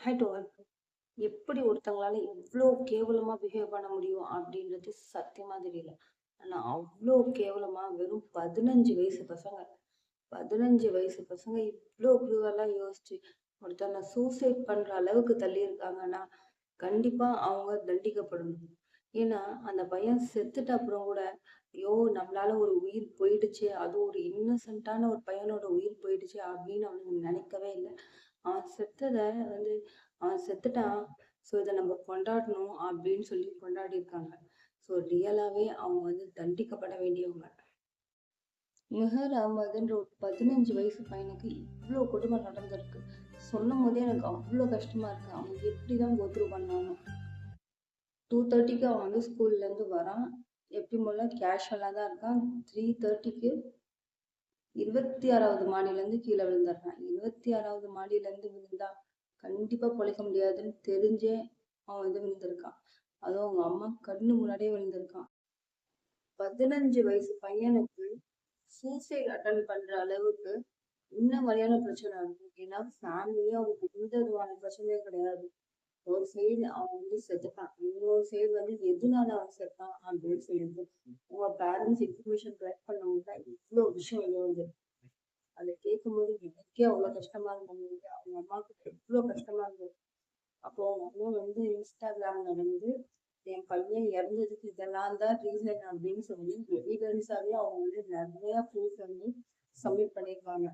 Hi to all. எப்படி ஒருத்தவங்களால இவ்ளோ கேவலமா பிஹேவ் பண்ண முடியும் அப்படின்றது சத்தியமா தெரியல. ஆனா அவ்ளோ கேவலமா வெறும் 15 வயசு பசங்க 15 வயசு பசங்க இவ்ளோ க்ரூவலா யோசிச்சு ஒருத்தவங்க சூசைட் பண்ற அளவுக்கு தள்ளியிருக்காங்கன்னா, கண்டிப்பா அவங்க தண்டிக்கப்படணும். ஏன்னா, அந்த பையன் செத்துட்ட அப்புறம் கூட, ஐயோ! நம்மளால ஒரு உயிர் போயிடுச்சே! அதுவும் ஒரு இன்னசென்ட்டான ஒரு பையனோட உயிர் போயிடுச்சே! அப்படின்னு அவனுங்க நினைக்கவே இல்ல. அவன் செத்தத வந்து அவன் செத்துட்டான். ஸோ, இத நம்ம கொண்டாடணும் அப்படின்னு சொல்லி கொண்டாடியிருக்காங்க. ஸோ, ரியலாவே அவங்க தண்டிக்கப்பட வேண்டியவங்க. மெஹர் அகமதுன்ற ஒரு 15 வயசு பையனுக்கு இவ்ளோ கொடுமை நடந்திருக்கு. சொல்லும்போதே எனக்கு அவ்ளோ கஷ்டமா இருக்கு. அவன் எப்படிதான் கோ த்ரூ பண்ணானோ? 2:30க்கு அவன் ஸ்கூல்லேருந்து வரான். எப்பயும் போல கேஷுவலா தான் இருக்கான். 3:30க்கு 26வது மாடியிலேருந்து கீழ விழுந்துடுறான். 26வது மாடியிலேருந்து விழுந்தா கண்டிப்பா பொழைக்க முடியாதுன்னு தெரிஞ்சே அவன் விழுந்திருக்கான். அதுவும் அவங்க அம்மா கண்ணு முன்னாடியே விழுந்திருக்கான். 15 வயசு பையனுக்கு சூசைட் அட்டன் பண்ற அளவுக்கு என்ன மாதிரியான பிரச்சனை இருக்கும்? ஏன்னா ஃபேமிலியே அவனுக்கு எந்த விதமான பிரச்சனையும் கிடையாது. ஒரு சைடு அவன் செத்துட்டான். இன்னொரு சைடு எதனால அவன் செத்தான் அப்படின்னு சொல்லிட்டு உங்க பேரண்ட்ஸ் இன்ஃபர்மேஷன் கலெக்ட் பண்ணவங்க இவ்வளவு விஷயம் வெளிய வந்திருக்கு. அதை கேட்கும்போது எனக்கே அவ்வளவு கஷ்டமா இருந்தது. அவங்க அம்மாவுக்கு எவ்வளவு கஷ்டமா இருந்தது. அப்போ அவங்க அம்மா இன்ஸ்டாகிராம்ல என் பையன் இறந்ததுக்கு இதெல்லாம் தான் ரீசன் அப்படின்னு சொல்லி எவிடன்ஸாவே அவங்க நிறைய ப்ரூஃப் சப்மிட் பண்ணியிருக்காங்க.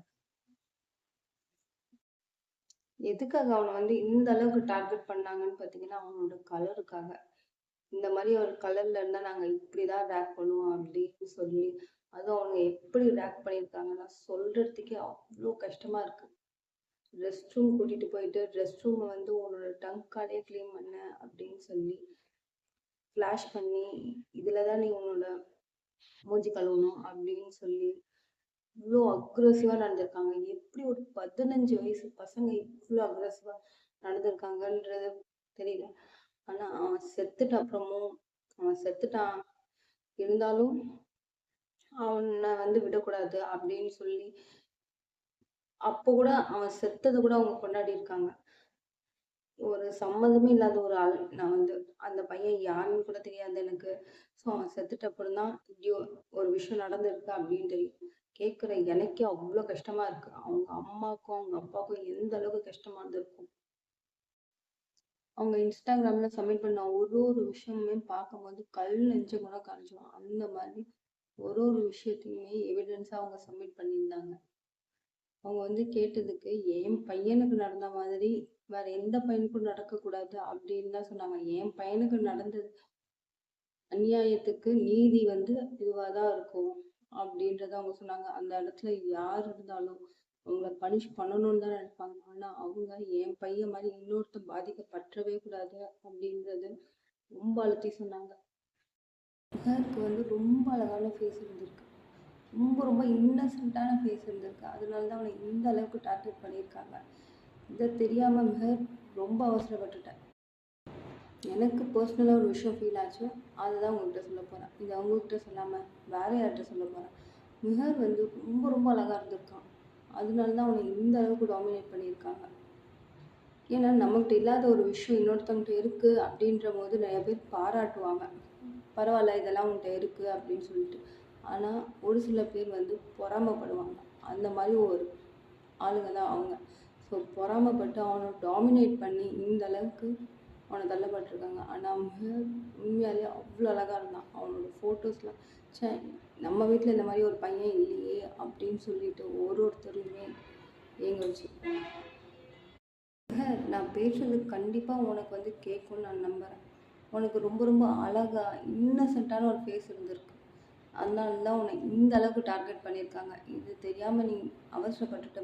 எதுக்காக அவனை இந்த அளவுக்கு டார்கெட் பண்ணாங்கன்னு பார்த்தீங்கன்னா, அவனோட கலருக்காக. இந்த மாதிரி ஒரு கலர்ல இருந்தா நாங்க இப்படிதான் ரேக் பண்ணுவோம் அப்படின்னு சொல்லி, அதுவும் அவங்க எப்படி ரேக் பண்ணியிருக்காங்கன்னா சொல்றதுக்கே அவ்வளோ கஷ்டமா இருக்கு. ரெஸ்ட் ரூம் கூட்டிட்டு போயிட்டு ரெஸ்ட் ரூம் உன்னோட டங்காலே கிளீன் பண்ண அப்படின்னு சொல்லி ஃபிளாஷ் பண்ணி இதுலதான் நீ உன்னோட மூஞ்சி கழுவணும் அப்படின்னு சொல்லி இவ்வளோ அக்ரெசிவா நடந்திருக்காங்க. எப்படி ஒரு 15 வயசு பசங்க இவ்வளோ அக்ரெசிவா நடந்திருக்காங்கன்றது தெரியல. ஆனா அவன் செத்துட்ட அப்புறமும் அவன் செத்துட்டான் இருந்தாலும் அவனை விடக்கூடாது அப்படின்னு சொல்லி அப்போ கூட அவன் செத்ததை கூட அவங்க கொண்டாடி இருக்காங்க. ஒரு சம்மந்தமே இல்லாத ஒரு ஆள். நான் அந்த பையன் யாருன்னு கூட தெரியாது எனக்கு. ஸோ அவன் செத்துட்ட அப்புறம் தான் இப்படி ஒரு விஷயம் நடந்திருக்கு அப்படின்னு தெரியும். கேட்குற எனக்கே அவ்வளோ கஷ்டமா இருக்கு. அவங்க அம்மாக்கும் அவங்க அப்பாவுக்கும் எந்த அளவுக்கு கஷ்டமா இருந்திருக்கும். அவங்க இன்ஸ்டாகிராம்ல சப்மிட் பண்ண ஒரு விஷயமுமே பார்க்கும்போது கல் நெஞ்ச கூட காமிச்சிடும். அந்த மாதிரி ஒரு விஷயத்தையுமே எவிடன்ஸா அவங்க சப்மிட் பண்ணியிருந்தாங்க. அவங்க கேட்டதுக்கு என் பையனுக்கு நடந்த மாதிரி வேற எந்த பையனுக்கும் நடக்கக்கூடாது அப்படின்னு தான் சொன்னாங்க. என் பையனுக்கு நடந்தது அநியாயத்துக்கு நீதி இதுவாதான் இருக்கும் அப்படின்றத அவங்க சொன்னாங்க. அந்த இடத்துல யார் இருந்தாலும் அவங்கள பனிஷ் பண்ணணும்னு தான் நினைப்பாங்க. ஆனா அவங்க என் பையன் மாதிரி இன்னொருத்தர் பாதிக்கப்பற்றவே கூடாது அப்படின்றது ரொம்ப அழுத்தி சொன்னாங்க. ரொம்ப அழகான ஃபேஸ் இருந்திருக்கு. ரொம்ப ரொம்ப இன்னசென்ட்டான ஃபேஸ் இருந்திருக்கு. அதனால தான் அவனை இந்த அளவுக்கு டார்கெட் பண்ணியிருக்காங்க. இதை தெரியாம ரொம்ப அவசரப்பட்டுட்டேன். எனக்கு பர்சனலாக ஒரு விஷயம் ஃபீல் ஆச்சு. அதை தான் உங்கள்கிட்ட சொல்ல போகிறேன். இதை அவங்ககிட்ட சொல்லாமல் வேற யார்கிட்ட சொல்ல போகிறேன். மிஹர் ரொம்ப ரொம்ப அழகாக இருந்திருக்கான். அதனால தான் அவனை இந்த அளவுக்கு டாமினேட் பண்ணியிருக்காங்க. ஏன்னா நம்மகிட்ட இல்லாத ஒரு விஷயம் இன்னொருத்தவங்கிட்ட இருக்குது அப்படின்ற போது நிறைய பேர் பாராட்டுவாங்க. பரவாயில்ல இதெல்லாம் உன்கிட்ட இருக்குது அப்படின்னு சொல்லிட்டு. ஆனால் ஒரு சில பேர் பொறாமைப்படுவாங்க. அந்த மாதிரி ஒரு ஆளுங்க தான் அவங்க. ஸோ பொறாமைப்பட்டு அவனை டாமினேட் பண்ணி இந்த அளவுக்கு அவனை தள்ளப்பட்டிருக்காங்க. ஆனால் அவங்க உண்மையாலே அவ்வளோ அழகாக இருந்தான். அவனோட ஃபோட்டோஸ்லாம் சே நம்ம வீட்டில் இந்த மாதிரி ஒரு பையன் இல்லையே அப்படின்னு சொல்லிட்டு ஒருத்தருமே ஏங்க வச்சுருக்கோம். நான் பேசுறது கண்டிப்பாக உனக்கு கேட்கும்னு நான் நம்புகிறேன். உனக்கு ரொம்ப ரொம்ப அழகாக இன்னசென்ட்டான ஒரு ஃபேஸ் இருந்திருக்கு. அதனால தான் உன்னை இந்த அளவுக்கு டார்கெட் பண்ணியிருக்காங்க. இது தெரியாமல் நீ அவசரப்பட்டுட்ட.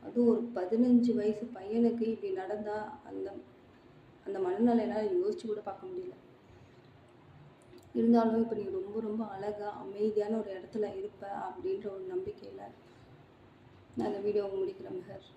அதுவும் ஒரு 15 வயசு பையனுக்கு இப்படி நடந்தால் அந்த அந்த மனநிலையெல்லாம் யோசிச்சு கூட பார்க்க முடியல. இருந்தாலும் இப்போ நீ ரொம்ப ரொம்ப அழகாக அமைதியான ஒரு இடத்துல இருப்ப அப்படின்ற ஒரு நம்பிக்கையில் நான் இந்த வீடியோவை முடிக்கிறேன் மெஹர்.